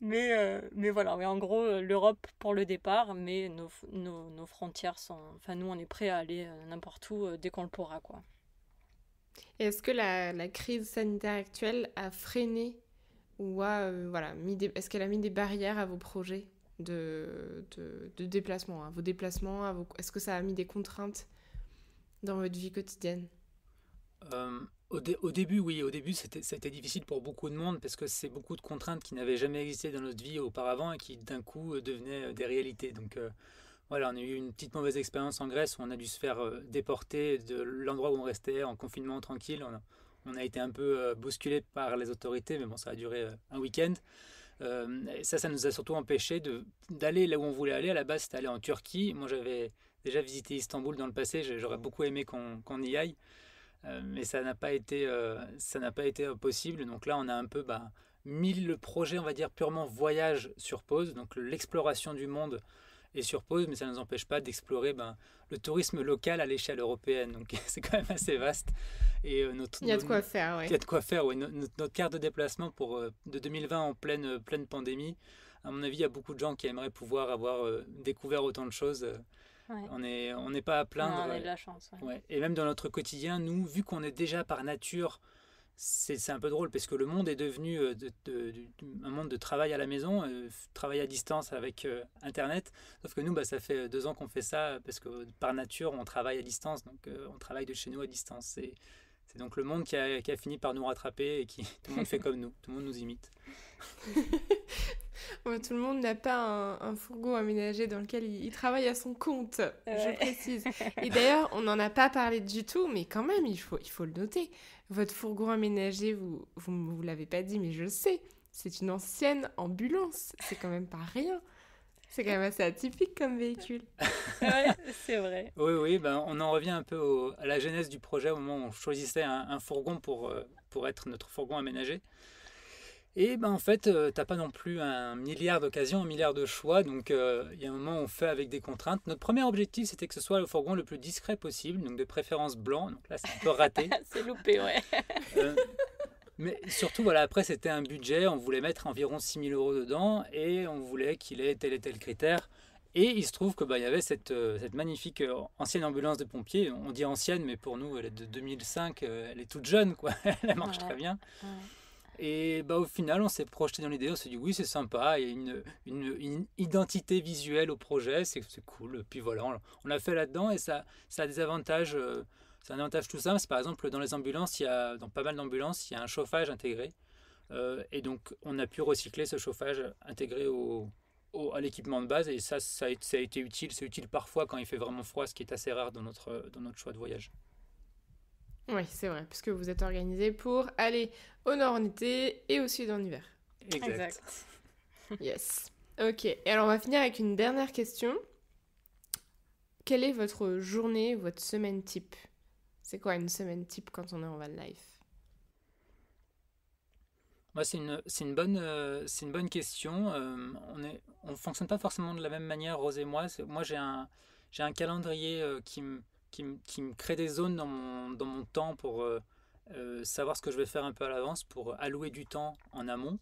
Mais voilà, oui, en gros, l'Europe pour le départ, mais nos frontières sont... Enfin, nous, on est prêts à aller n'importe où dès qu'on le pourra, quoi. Et est-ce que la crise sanitaire actuelle a freiné ou voilà, est-ce qu'elle a mis des barrières à vos projets de déplacement, à vos déplacements, est-ce que ça a mis des contraintes dans votre vie quotidienne? Au début, oui, au début, c'était difficile pour beaucoup de monde parce que c'est beaucoup de contraintes qui n'avaient jamais existé dans notre vie auparavant et qui d'un coup devenaient des réalités. Donc voilà, on a eu une petite mauvaise expérience en Grèce où on a dû se faire déporter de l'endroit où on restait en confinement tranquille. On a été un peu bousculé par les autorités, mais bon, ça a duré un week-end. Et ça nous a surtout empêché d'aller là où on voulait aller. À la base, c'était aller en Turquie. Moi, j'avais déjà visité Istanbul dans le passé. J'aurais beaucoup aimé qu'on y aille. Mais ça n'a pas été possible. Donc là, on a un peu mis le projet, on va dire, purement voyage sur pause. Donc l'exploration du monde et sur pause, mais ça ne nous empêche pas d'explorer le tourisme local à l'échelle européenne. Donc c'est quand même assez vaste. Et il y a de quoi faire, il y a de quoi faire, oui. Notre carte de déplacement de 2020 en pleine pandémie, à mon avis, il y a beaucoup de gens qui aimeraient pouvoir avoir découvert autant de choses. Ouais. On n'est pas à plaindre. On a de la chance. Ouais. Ouais. Et même dans notre quotidien, nous, vu qu'on est déjà par nature, c'est un peu drôle parce que le monde est devenu un monde de travail à la maison, travail à distance avec Internet. Sauf que nous, ça fait 2 ans qu'on fait ça parce que par nature, on travaille à distance. Donc, on travaille de chez nous à distance. C'est donc le monde qui a fini par nous rattraper et tout le monde fait comme nous. Tout le monde nous imite. Ouais, tout le monde n'a pas un fourgon aménagé dans lequel il travaille à son compte, je précise. Et d'ailleurs, on n'en a pas parlé du tout, mais quand même, il faut le noter. Votre fourgon aménagé, vous l'avez pas dit, mais je le sais, c'est une ancienne ambulance. C'est quand même pas rien. C'est quand même assez atypique comme véhicule. Ouais, c'est vrai. Oui, on en revient un peu à la genèse du projet au moment où on choisissait un fourgon pour être notre fourgon aménagé. Et en fait, t'as pas non plus 1 milliard d'occasions, 1 milliard de choix, donc il y a un moment où on fait avec des contraintes. Notre premier objectif, c'était que ce soit le fourgon le plus discret possible, donc de préférence blanc, donc là c'est un peu raté. C'est loupé, ouais. Mais surtout, voilà, après c'était un budget, on voulait mettre environ 6 000 € dedans, et on voulait qu'il ait tel et tel critère. Et il se trouve que il y avait cette magnifique ancienne ambulance de pompiers. On dit ancienne, mais pour nous, elle est de 2005, elle est toute jeune, quoi. Elle marche très bien. Ouais. Et au final, on s'est projeté dans l'idée, on s'est dit oui, c'est sympa, il y a une identité visuelle au projet, c'est cool. Puis voilà, on l'a fait là-dedans et ça a des avantages. C'est un avantage tout simple. C'est par exemple dans les ambulances, dans pas mal d'ambulances, il y a un chauffage intégré. Et donc, on a pu recycler ce chauffage intégré à l'équipement de base. Et ça a été utile. C'est utile parfois quand il fait vraiment froid, ce qui est assez rare dans notre choix de voyage. Oui, c'est vrai, puisque vous êtes organisé pour aller au nord en été et au sud en hiver. Exact. Yes. Ok, et alors on va finir avec une dernière question. Quelle est votre journée, votre semaine type? C'est quoi une semaine type quand on est en van life? Moi, c'est une bonne question. On fonctionne pas forcément de la même manière, Rose et moi. Moi, j'ai un calendrier qui me crée des zones dans mon temps pour savoir ce que je vais faire un peu à l'avance, pour allouer du temps en amont.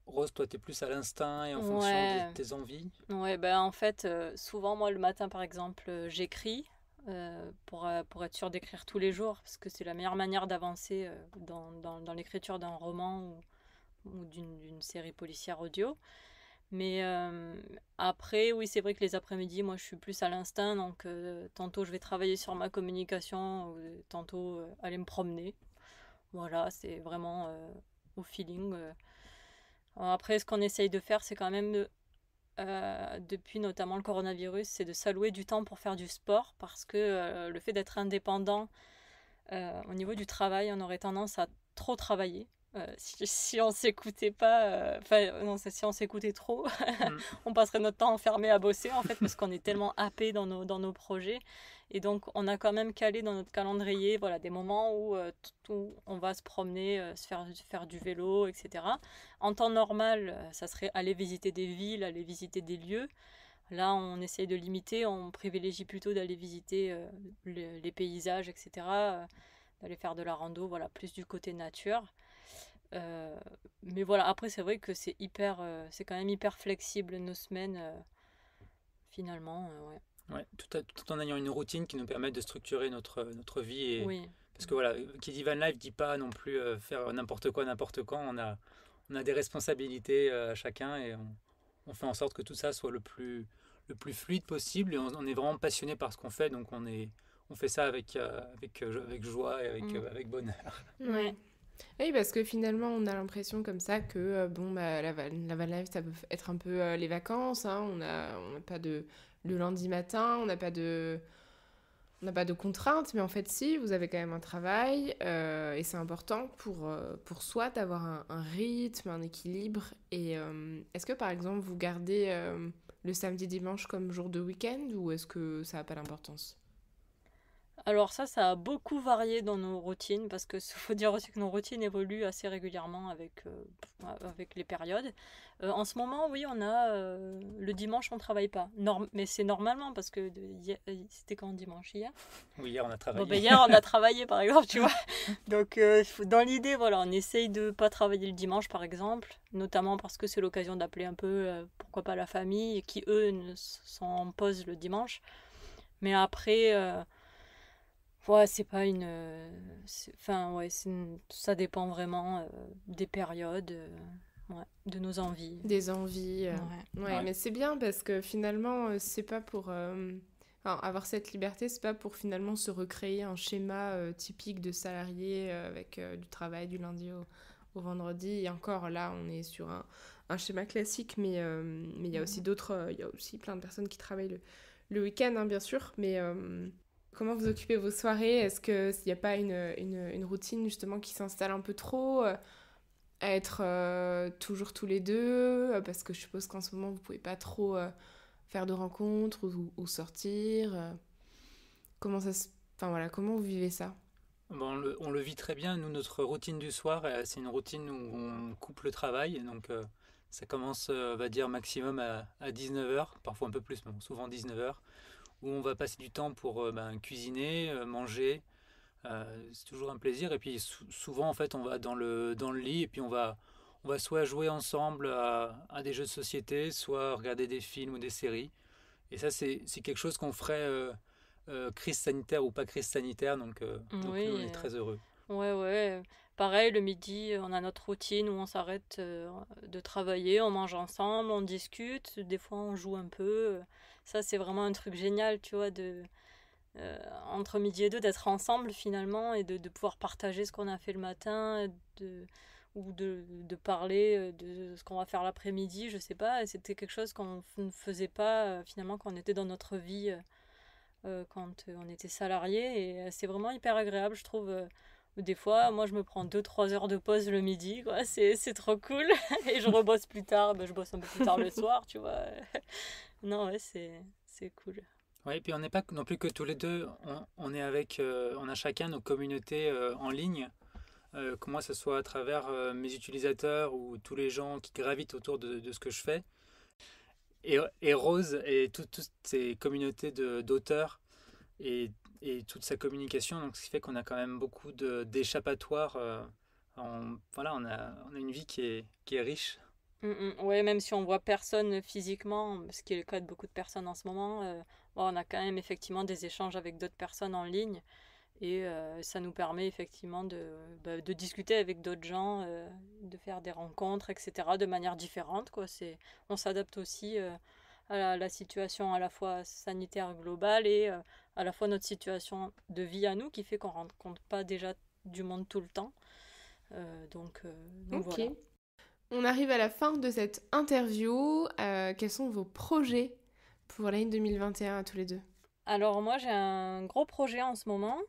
Rose, toi, tu es plus à l'instinct et en fonction de tes envies. Ouais, en fait, souvent, moi, le matin, par exemple, j'écris pour être sûre d'écrire tous les jours, parce que c'est la meilleure manière d'avancer dans l'écriture d'un roman ou d'une série policière audio. Mais après, oui, c'est vrai que les après-midi, moi, je suis plus à l'instinct. Donc, tantôt, je vais travailler sur ma communication, tantôt, aller me promener. Voilà, c'est vraiment au feeling. Après, ce qu'on essaye de faire, c'est quand même, depuis notamment le coronavirus, c'est de s'allouer du temps pour faire du sport. Parce que le fait d'être indépendant, au niveau du travail, on aurait tendance à trop travailler. Si on s'écoutait pas, non, si on s'écoutait trop, on passerait notre temps enfermé à bosser en fait, parce qu'on est tellement happé dans nos projets. Et donc on a quand même calé dans notre calendrier, voilà, des moments où on va se promener, faire du vélo, etc. En temps normal, ça serait aller visiter des villes, aller visiter des lieux. Là, on essaye de limiter, on privilégie plutôt d'aller visiter les paysages, etc. D'aller faire de la rando, voilà, plus du côté nature. Mais voilà, après c'est vrai que c'est quand même hyper flexible nos semaines, finalement, ouais. Ouais, tout en ayant une routine qui nous permet de structurer notre vie. Oui. Parce que voilà, qui dit van life dit pas non plus faire n'importe quoi, n'importe quand. On a des responsabilités à chacun et on fait en sorte que tout ça soit le plus fluide possible. Et on est vraiment passionné par ce qu'on fait, donc on fait ça avec joie et avec bonheur. Ouais. Oui, parce que finalement, on a l'impression comme ça que la van life, ça peut être un peu les vacances. Hein. On n'a pas le lundi matin, on n'a pas de contraintes, mais en fait, si, vous avez quand même un travail et c'est important pour soi d'avoir un rythme, un équilibre. Et est-ce que, par exemple, vous gardez le samedi-dimanche comme jour de week-end ou est-ce que ça n'a pas d'importance ? Alors ça a beaucoup varié dans nos routines parce que faut dire aussi que nos routines évoluent assez régulièrement avec les périodes. En ce moment, oui, on a le dimanche, on travaille pas. Mais c'est normalement parce que c'était quand dimanche hier? Oui, hier on a Bon, travaillé. ben hier, on a travaillé par exemple, tu vois. Donc dans l'idée, voilà, on essaye de pas travailler le dimanche par exemple, notamment parce que c'est l'occasion d'appeler un peu, pourquoi pas la famille, qui eux sont en pause le dimanche. Mais après, ouais, c'est pas une. Enfin, ouais, ça dépend vraiment des périodes, ouais, de nos envies. Des envies. Ouais. Ouais, Ouais. mais c'est bien parce que finalement, c'est pas pour. Enfin, avoir cette liberté, c'est pas pour finalement se recréer un schéma typique de salarié avec du travail du lundi au vendredi. Et encore là, on est sur un schéma classique, mais il y a aussi d'autres. Il y a aussi plein de personnes qui travaillent le week-end, hein, bien sûr. Mais comment vous occupez vos soirées? Est-ce qu'il n'y a pas une routine justement qui s'installe un peu trop à être toujours tous les deux, parce que je suppose qu'en ce moment, vous pouvez pas trop faire de rencontres ou sortir. Comment ça se... Enfin voilà, comment vous vivez ça? Bon, on le vit très bien. Nous, notre routine du soir, c'est une routine où on coupe le travail. Donc, ça commence, on va dire, maximum à 19h, parfois un peu plus, mais bon, souvent 19h, où on va passer du temps pour cuisiner, manger. C'est toujours un plaisir. Et puis, souvent, en fait, on va dans le lit et puis on va soit jouer ensemble à des jeux de société, soit regarder des films ou des séries. Et ça, c'est quelque chose qu'on ferait crise sanitaire ou pas crise sanitaire. Donc nous, on Oui, est très heureux. ouais. Pareil, le midi, on a notre routine où on s'arrête de travailler, on mange ensemble, on discute, des fois on joue un peu. Ça, c'est vraiment un truc génial, tu vois, entre midi et deux, d'être ensemble finalement et de pouvoir partager ce qu'on a fait le matin ou de parler de ce qu'on va faire l'après-midi, je sais pas. Et c'était quelque chose qu'on ne faisait pas finalement quand on était dans notre vie, quand on était salarié. Et c'est vraiment hyper agréable, je trouve. Des fois, moi, je me prends 2-3 heures de pause le midi, quoi. C'est trop cool. Et je rebosse plus tard. Ben, je bosse un peu plus tard le soir, tu vois. Non, ouais, c'est cool. Ouais, et puis on n'est pas non plus que tous les deux. On est avec, on a chacun nos communautés en ligne. Que moi, ce soit à travers mes utilisateurs ou tous les gens qui gravitent autour de ce que je fais. Et Rose et toutes ces communautés d'auteurs et toute sa communication, donc ce qui fait qu'on a quand même beaucoup d'échappatoires. Voilà, on a une vie qui est riche. Ouais, même si on voit personne physiquement, ce qui est le cas de beaucoup de personnes en ce moment, bon, on a quand même effectivement des échanges avec d'autres personnes en ligne et ça nous permet effectivement de discuter avec d'autres gens, de faire des rencontres, etc. de manière différente, quoi. On s'adapte aussi à la situation à la fois sanitaire globale et à la fois notre situation de vie à nous qui fait qu'on ne rencontre pas déjà du monde tout le temps. Donc Ok. voilà. On arrive à la fin de cette interview. Quels sont vos projets pour l'année 2021 à tous les deux? Alors moi j'ai un gros projet en ce moment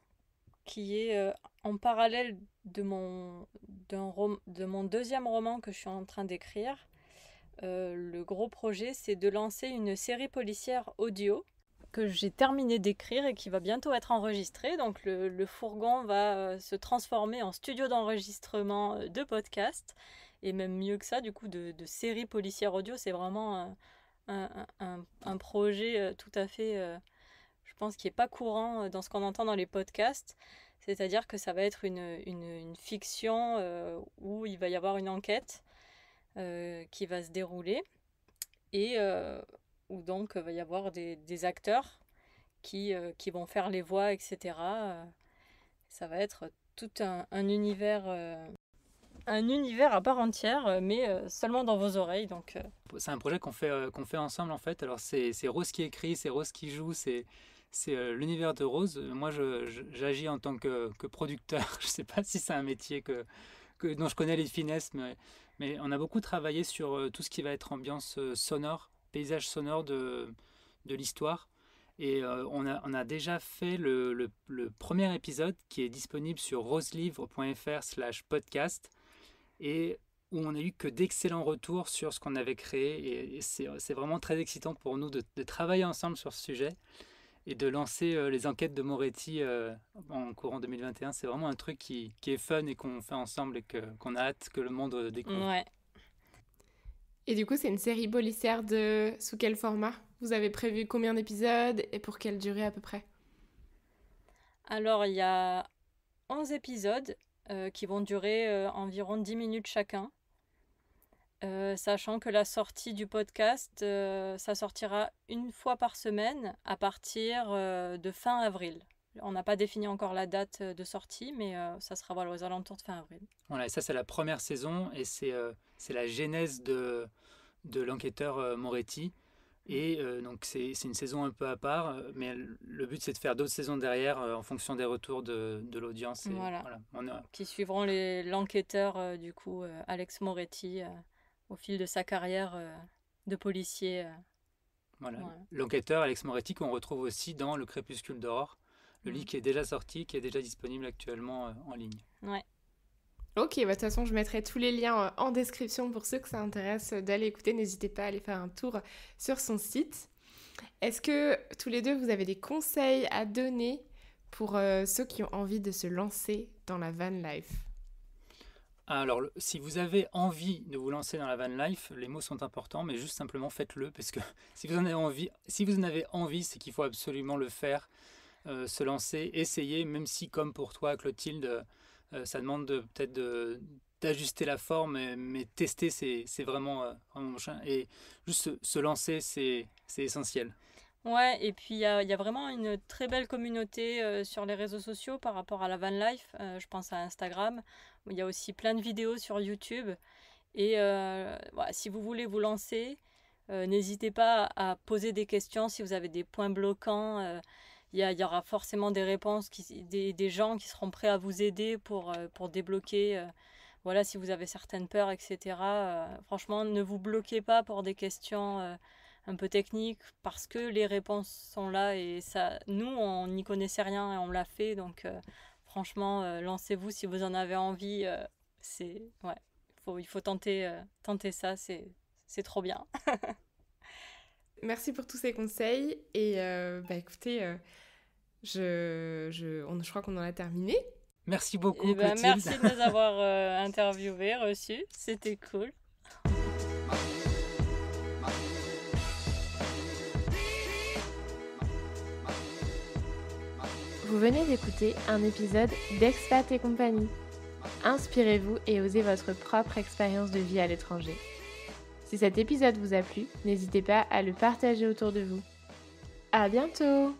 qui est en parallèle de mon deuxième roman que je suis en train d'écrire. Le gros projet, c'est de lancer une série policière audio que j'ai terminé d'écrire et qui va bientôt être enregistrée. Donc le fourgon va se transformer en studio d'enregistrement de podcast. Et même mieux que ça, du coup, de série policière audio. C'est vraiment un projet tout à fait, je pense, qui n'est pas courant dans ce qu'on entend dans les podcasts. C'est-à-dire que ça va être une fiction où il va y avoir une enquête qui va se dérouler et où donc il va y avoir des acteurs qui vont faire les voix, etc. Ça va être tout un univers à part entière, mais seulement dans vos oreilles. Donc, C'est un projet qu'on fait ensemble en fait. Alors c'est Rose qui écrit, c'est Rose qui joue, c'est l'univers de Rose. Moi j'agis en tant que producteur. Je sais pas si c'est un métier dont je connais les finesses, mais on a beaucoup travaillé sur tout ce qui va être ambiance sonore, paysage sonore de l'histoire. Et on a déjà fait le premier épisode qui est disponible sur roselivre.fr/podcast et où on a eu que d'excellents retours sur ce qu'on avait créé. Et c'est vraiment très excitant pour nous de travailler ensemble sur ce sujet. et de lancer les enquêtes de Moretti en courant 2021. C'est vraiment un truc qui est fun et qu'on fait ensemble et qu'on a hâte que le monde découvre. Ouais. Et du coup, c'est une série policière sous quel format? Vous avez prévu combien d'épisodes et pour quelle durée à peu près? Alors, il y a 11 épisodes qui vont durer environ 10 minutes chacun. Sachant que la sortie du podcast, ça sortira une fois par semaine à partir de fin avril. On n'a pas défini encore la date de sortie, mais ça sera aux alentours de fin avril. Voilà, et ça c'est la première saison et c'est la genèse de l'enquêteur Moretti. Et donc c'est une saison un peu à part, mais le but c'est de faire d'autres saisons derrière en fonction des retours de l'audience. Voilà. Qui suivront l'enquêteur du coup, Alex Moretti, au fil de sa carrière de policier. Voilà. L'enquêteur Alex Moretti qu'on retrouve aussi dans Le Crépuscule d'aurore, le livre qui est déjà sorti, qui est déjà disponible actuellement en ligne. Ouais. Ok, de toute façon, je mettrai tous les liens en description pour ceux que ça intéresse d'aller écouter. N'hésitez pas à aller faire un tour sur son site. Est-ce que tous les deux, vous avez des conseils à donner pour ceux qui ont envie de se lancer dans la van life? Alors, si vous avez envie de vous lancer dans la van life, les mots sont importants, mais juste simplement faites-le, parce que si vous en avez envie, c'est qu'il faut absolument le faire, se lancer, essayer, même si comme pour toi, Clotilde, ça demande peut-être d'ajuster la forme, mais tester, c'est vraiment machin. Et juste se lancer, c'est essentiel. Ouais, et puis il y a vraiment une très belle communauté sur les réseaux sociaux par rapport à la van life. Je pense à Instagram, où il y a aussi plein de vidéos sur YouTube. Et si vous voulez vous lancer, n'hésitez pas à poser des questions si vous avez des points bloquants. Il y aura forcément des réponses, des gens qui seront prêts à vous aider pour débloquer. Voilà, si vous avez certaines peurs, etc. Franchement, ne vous bloquez pas pour des questions un peu techniques, parce que les réponses sont là. Et ça, nous, on n'y connaissait rien et on l'a fait. Donc, franchement, lancez-vous si vous en avez envie. Il faut tenter ça. C'est trop bien. Merci pour tous ces conseils. Et écoutez, je crois qu'on en a terminé. Merci beaucoup, Clotilde. Merci de nous avoir interviewés, reçus. C'était cool. Vous venez d'écouter un épisode d'Expat et compagnie. Inspirez-vous et osez votre propre expérience de vie à l'étranger. Si cet épisode vous a plu, n'hésitez pas à le partager autour de vous. À bientôt!